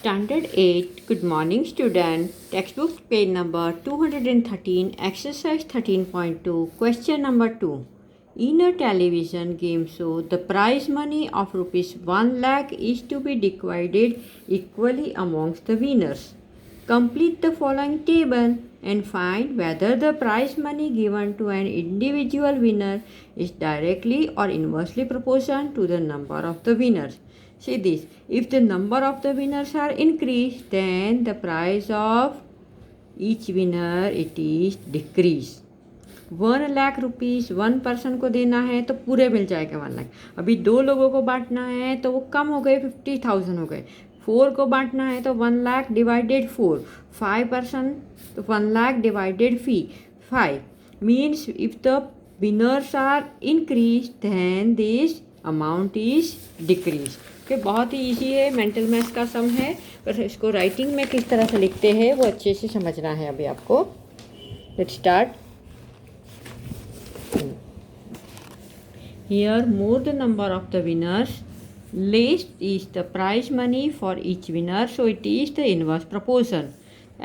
Standard 8, good morning student. Textbook page number 213, exercise 13.2, question number 2. In a television game show, the prize money of rupees 1 lakh is to be divided equally amongst the winners. Complete the following table and find whether the prize money given to an individual winner is directly or inversely proportional to the number of the winners. See this, if the number of the winners are increased, then the price of each winner it is decrease. 1 lakh rupees 1 person को देना है तो पूरे मिल जाएगा 1 लाख। अभी 2 लोगों को बांटना है तो वो कम हो गए 50,000 हो गए। 4 को बांटना है तो 1 लाख डिवाइडेड 4, 5 पर्सन तो 1 lakh divided 5 means if the winners are increase then this amount is decrease. Okay, बहुत ही ईजी है, मेंटल मैथ्स का सम है, पर इसको राइटिंग में किस तरह से लिखते हैं वो अच्छे से समझना है अभी आपको। Let's start. Here, more the number of the winners, less is the prize money for each winner. So it is the inverse proportion.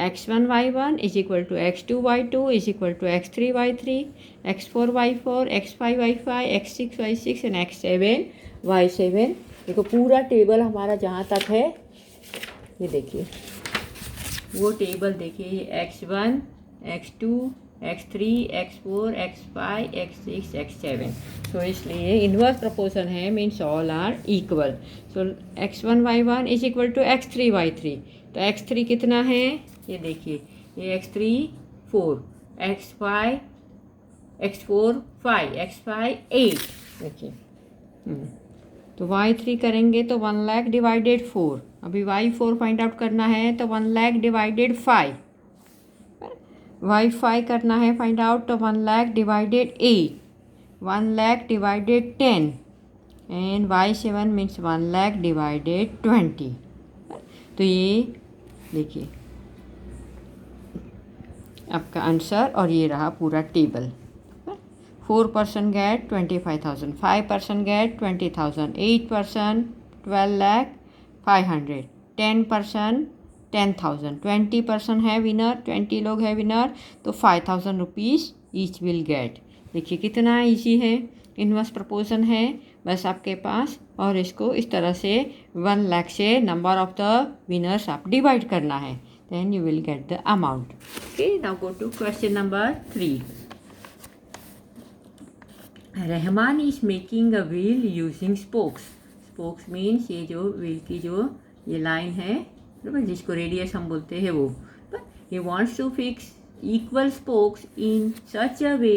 x1 y1 is equal to x2 y2 is equal to x3 y3, x4 y4, x5 y5, x6 y6 and x7 y7। देखो पूरा table हमारा जहाँ तक है ये देखिए, वो table देखिए, ये x1, x2, x3, x4, x5, x6, x7। तो इसलिए इन्वर्स प्रोपोर्शन है, means all are equal. So x1 y1 is equal to x3 y3। तो x3 कितना है ये देखिए, ये x3 4, x5 x4 5, x5 8। देखिए तो y3 करेंगे तो 1 लाख डिवाइडेड 4। अभी y4 फाइंड आउट करना है तो 1 लाख डिवाइडेड 5। y5 करना है फाइंड आउट तो 1 lakh divided 8, 1 lakh divided 10 and y7 means 1 lakh divided 20। तो ये देखिए आपका आंसर, और ये रहा पूरा टेबल। 4% गेट 25,000, 5% गेट 20,000, 8% 12 लाख 500, 10% 10,000, 20% है विनर, 20 लोग हैं विनर तो 5,000 रुपीज़ ईच विल गेट। देखिए कितना ईजी है, इनवर्स प्रपोर्शन है बस आपके पास, और इसको इस तरह से 1 लाख से नंबर ऑफ द विनर्स आप डिवाइड करना है, then you will get the amount. Okay, now go to question number 3। Rahman is making a wheel using spokes. Spokes means ये जो व्हील की जो ये लाइन है जिसको रेडियस हम बोलते हैं वो। He wants to fix equal spokes in such a way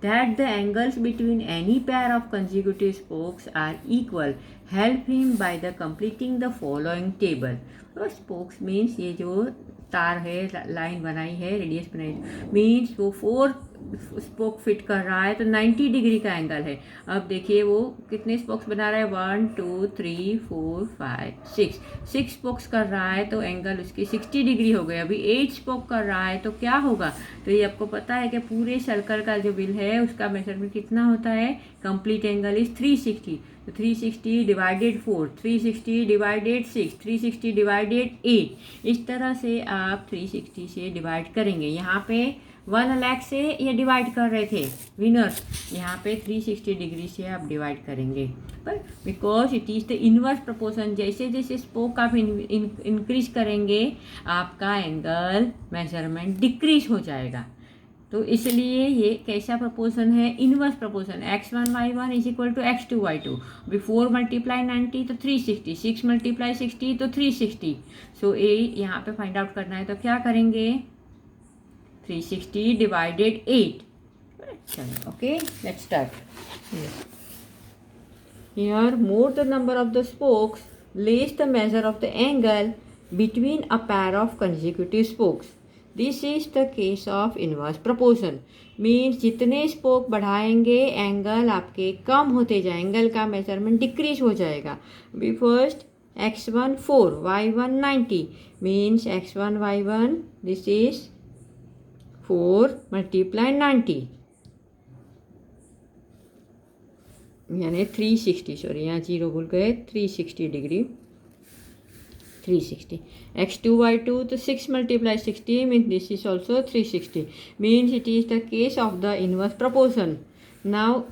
that the angles between any pair of consecutive spokes are equal. Help him by the completing the following table. Spokes means ये जो तार है, line बनाई है, radius बनाई है, means वो 4 spoke fit कर रहा है तो 90 डिग्री का एंगल है। अब देखिए वो कितने स्पोक्स बना रहा है, 1 2 3 4 5 6 स्पोक्स कर रहा है तो एंगल उसकी 60 डिग्री हो गई। अभी 8 स्पोक कर रहा है तो क्या होगा, तो ये आपको पता है कि पूरे सर्कल का जो व्हील है उसका मेजरमेंट कितना होता है, कंप्लीट एंगल इज 360। तो 360 डिवाइडेड 4, 360 डिवाइडेड 6, 360 डिवाइडेड 8, इस तरह से आप 360 से डिवाइड करेंगे। यहाँ पे 1 लाख से ये डिवाइड कर रहे थे विनर्स, यहाँ पे 360 डिग्री से आप डिवाइड करेंगे, पर because it is the inverse proportion. जैसे जैसे स्पोक आप इंक्रीज करेंगे आपका एंगल मेजरमेंट डिक्रीज हो जाएगा। तो इसलिए ये कैसा प्रोपोर्शन है, inverse proportion. x1 y1 is equal to x2 y2। अभी 4 मल्टीप्लाई 90 तो 360, 6 मल्टीप्लाई 60 तो 360। सो ए यहाँ पे फाइंड आउट करना है तो क्या करेंगे, 360 डिवाइडेड 8। चलो okay, let's start. Here, more the number of the spokes, less the measure of the angle between a pair of consecutive spokes. This is the case of inverse proportion. Means जितने spoke बढ़ाएंगे angle आपके कम होते जाए, angle का measurement decrease हो जाएगा। अभी first x1 4, y1 90 means x1 y1 this is 4 multiply 90 यानी 360, सॉरी यहाँ जीरो भूल गए, 360 डिग्री 360. x2 y2, तो 6 multiply 60 means this is also 360. Means it is the case of the inverse proportion. Now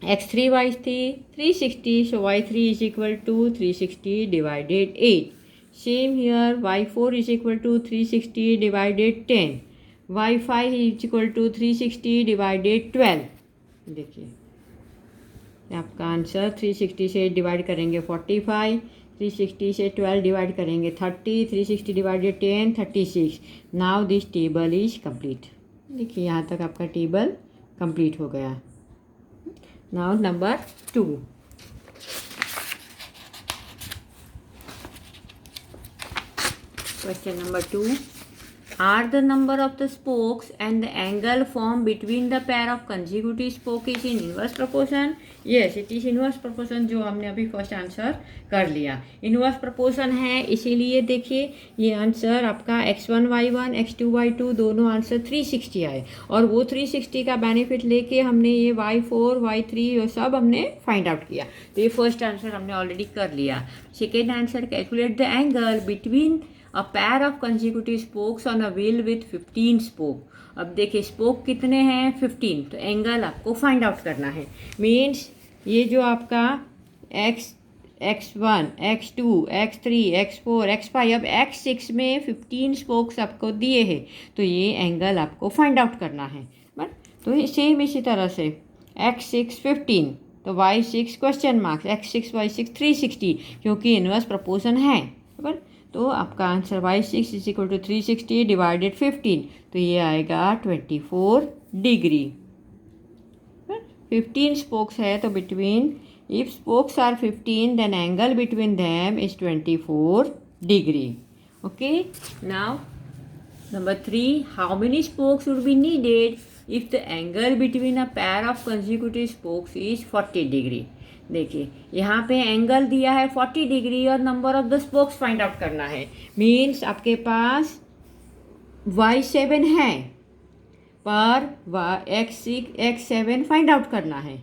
x3 y3 360, so y3 is equal to 360 divided 8. Same here, y4 is equal to 360 divided 10. y5 is equal to 360 divided 12. देखिए आपका answer 360 से divide करेंगे 45, 360 से 12 divide करेंगे 30, 360 divided 10 36. Now this table is complete. देखिए यहाँ तक आपका टेबल कंप्लीट हो गया. Now number 2. Question number 2. Are the number of the spokes and the angle formed between the pair of consecutive spokes is in inverse proportion? Yes, it is inverse proportion, जो हमने अभी first answer कर लिया. Inverse proportion है, इसीलिए देखिए ये answer आपका x1 y1 x2 y2 दोनों आंसर 360 आए. और वो 360 का बेनिफिट लेके हमने ये y4 y3 ये सब हमने फाइंड आउट किया. तो ये फर्स्ट आंसर हमने ऑलरेडी कर लिया. Second answer, calculate the angle between a pair of consecutive spokes on a wheel with 15 spoke. अब देखिए स्पोक कितने हैं 15, तो एंगल आपको फाइंड आउट करना है. मीन्स ये जो आपका x1 x2 x3 x4 x5 अब x6 में 15 स्पोक्स आपको दिए हैं, तो ये एंगल आपको फाइंड आउट करना है. बट तो सेम इसी तरह से x6 15, तो y6 question marks, x6 y6 360 क्योंकि इनवर्स प्रोपोर्शन है. बट तो आपका answer y6 is equal to 360 divided 15, तो ये आएगा 24 डिग्री. 15 स्पोक्स है तो between, if spokes are 15 then angle between them is 24 degree. Okay. Now number 3, how many spokes would be needed if the angle between a pair of consecutive spokes is 40 degree. देखिए यहाँ पे angle दिया है 40 degree और number of the spokes find out करना है. Means आपके पास y7 है पर x7 फाइंड आउट करना है.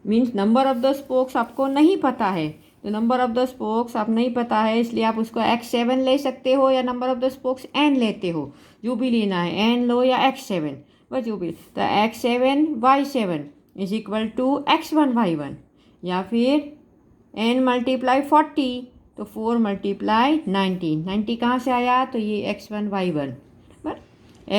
Means number of the spokes आपको नहीं पता है, तो नंबर ऑफ द स्पोक्स आप नहीं पता है इसलिए आप उसको x7 ले सकते हो या number of the spokes n लेते हो, जो भी लेना है n लो या x7 बस जो भी. तो x7 y7 is equal to x1 y1, या फिर n मल्टीप्लाई 40 तो 4 मल्टीप्लाई 90 कहाँ से आया, तो ये x1 y1 but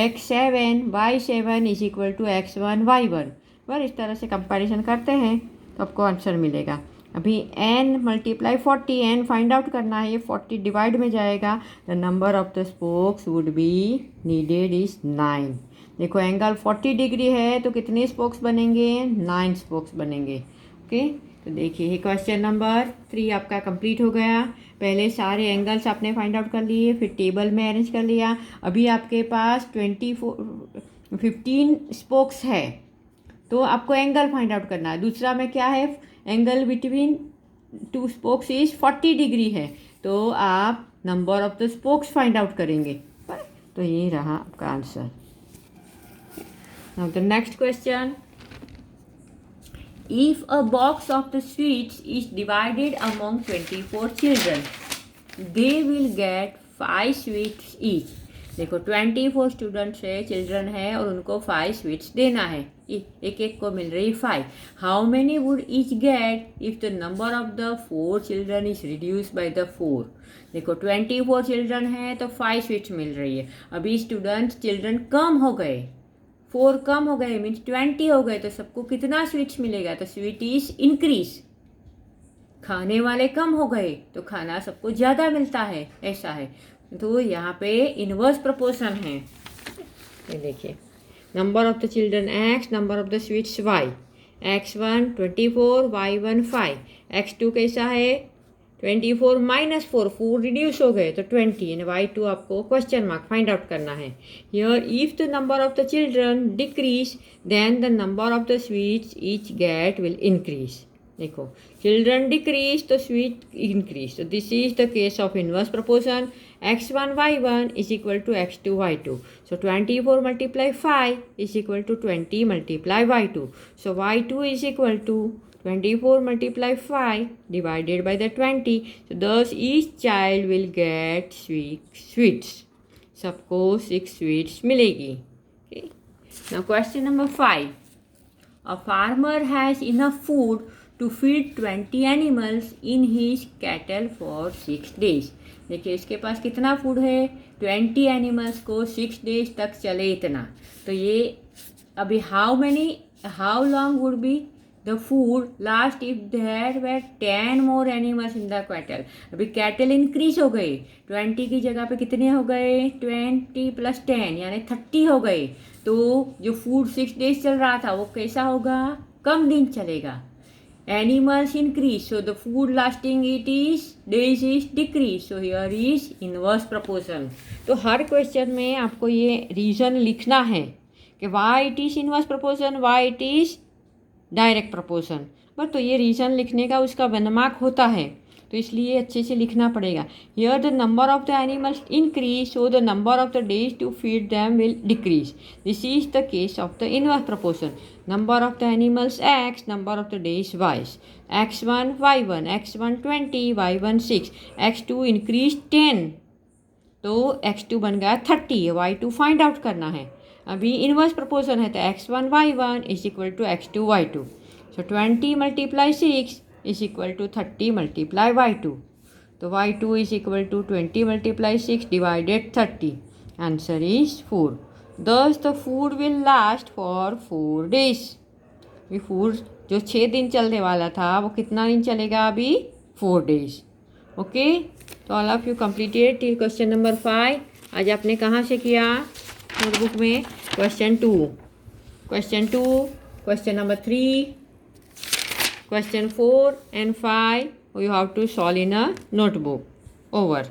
x7 y7 is equal to x1 y1. पर इस तरह से कंपैरिजन करते हैं तो आपको आंसर मिलेगा. अभी n multiply 40, n find out करना है, ये 40 डिवाइड में जाएगा. The number of the spokes would be needed is 9. देखो एंगल 40 डिग्री है तो कितने स्पोक्स बनेंगे, 9 स्पोक्स बनेंगे. ओके. तो देखिए ये क्वेश्चन नंबर 3 आपका कंप्लीट हो गया. पहले सारे एंगल्स आपने फाइंड आउट कर लिए, फिर टेबल में अरेंज कर लिया. अभी आपके पास 15 स्पोक्स है तो आपको एंगल फाइंड आउट करना है. दूसरा में क्या है, angle between 2 spokes is 40 degree है, तो आप number of the spokes find out करेंगे. तो ये रहा आपका answer. Now the next question. If a box of the sweets is divided among 24 children, they will get 5 sweets each. देखो 24 students है, चिल्ड्रन है और उनको 5 स्वीट्स देना है. एक एक को मिल रही 5. How many would each get if the number of the 4 children is reduce by the 4. देखो 24 चिल्ड्रन है तो 5 स्वीट्स मिल रही है. अभी स्टूडेंट्स चिल्ड्रन कम हो गए, 4 कम हो गए मीन्स 20 हो गए, तो सबको कितना स्वीट्स मिलेगा, तो स्वीट इज इंक्रीज. खाने वाले कम हो गए तो खाना सबको ज़्यादा मिलता है, ऐसा है. तो यहाँ पे इनवर्स प्रोपोर्शन है. ये देखिए number of the children x, number of the sweets y. x1 24 y1 5. x2 कैसा है 24 माइनस 4 रिड्यूस हो गए तो 20 एंड y2 आपको क्वेश्चन मार्क फाइंड आउट करना है. Here if the number of the children decrease then the number of the sweets each get will increase. देखो children decrease तो स्वीट इंक्रीज, तो this is the case of inverse proportion. x1 y1 is equal to x2 y2. So 24 multiply 5 is equal to 20 multiply y2. So y2 is equal to 24 multiply 5 divided by the 20. So thus each child will get 6 sweets. सबको 6 sweets मिलेगी. Okay. Now question number 5. A farmer has enough food to feed 20 animals in his cattle for 6 days. देखिए इसके पास कितना food है, 20 animals को 6 days तक चले इतना. तो ये अभी how long would be the food last if there were 10 more animals in the cattle. अभी कैटल इंक्रीज हो गए, 20 की जगह पे कितने हो गए, 20 + 10 यानी 30 हो गए. तो जो फूड 6 डेज चल रहा था वो कैसा होगा, कम दिन चलेगा. Animals increase, so the food lasting it is days is decrease. So here is inverse proportion. तो हर क्वेश्चन में आपको ये रीज़न लिखना है कि why it is inverse proportion, why it is direct proportion. But तो ये रीज़न लिखने का उसका 1 मार्क होता है, तो इसलिए अच्छे से लिखना पड़ेगा. Here the number of the animals increase, so the number of the days to feed them will decrease. This is the case of the inverse proportion. Number of the animals x, number of the days y. x1 y1, x1 20, y1 6, x2 increase 10, तो x2 बन गया 30. y2 find out करना है. अभी inverse proportion है तो x1 y1 is equal to x2 y2. So 20 × 6 is equal to 30 × y2. तो y2 is equal to 20 × 6 divided 30. Answer is 4. Thus the food will last for 4 days. ये food जो 6 दिन चलने वाला था वो कितना दिन चलेगा, अभी 4 days. ओके, तो all of you completed till question number 5. आज आपने कहाँ से किया नोटबुक में, question 2, question number 3, question 4 and 5 you have to solve in a notebook. Over.